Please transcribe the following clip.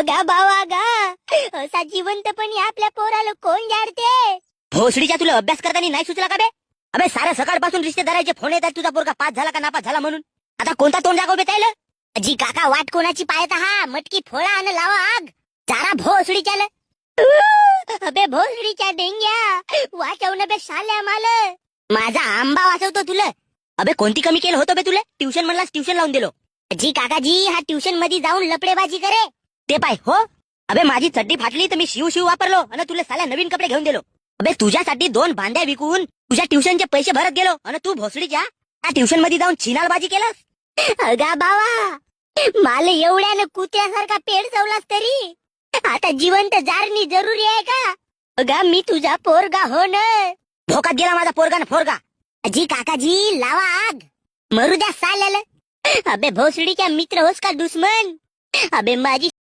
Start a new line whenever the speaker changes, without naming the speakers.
गा बावा गा, असा जिवंतपणी आपल्या पोराला कोण जाडते?
भोसडीच्या तुला अभ्यास करताना नाही सुचला का बे? अबे साऱ्या सकाळपासून रिश्तेदाराचे फोन येतात तुझा पोरगा पास झाला का नापास झाला म्हणून. आता कोणता तोंड दाखव बे त्याला?
जी काका वाट कोणाची पाहत हा, मटकी फोडा आणि लावा आग. चारा भोसडीच्या अबे भोसडीच्या डेंग्या वाचवणं बे साल्या माल. माझा आंबा वाचवतो तुला.
अबे कोणती कमी केलं होतं बे तुला? ट्युशन म्हणलास ट्युशन लावून दिलो.
जी काकाजी हा ट्युशन मध्ये जाऊन लपडेबाजी करे.
ते पाय हो. अबे माझी चड्डी फाटली तर मी शिव वापरलो आणि तुला साल्या नवीन कपडे घेऊन दिलो. अबे तुझ्यासाठी 2 भांड्या विकून तुझ्या ट्युशनचे पैसे भरत गेलो आणि तू भोसडीच्या त्या ट्युशन मध्ये जाऊन छिनालबाजी केलास.
अगा बावा, मला एवढ्यानं कुत्र्यासारखा पेड चवलास तरी आता जिवंत जारणी जरुरी आहे का? अगा मी तुझा पोरगा हो न.
भोकात गेला माझा पोरगा ना फोरगा.
जी काकाजी लावा आग, मरू द्या साल्याला. अबे भोसडीच्या मित्र होस का दुश्मन? अबे माझी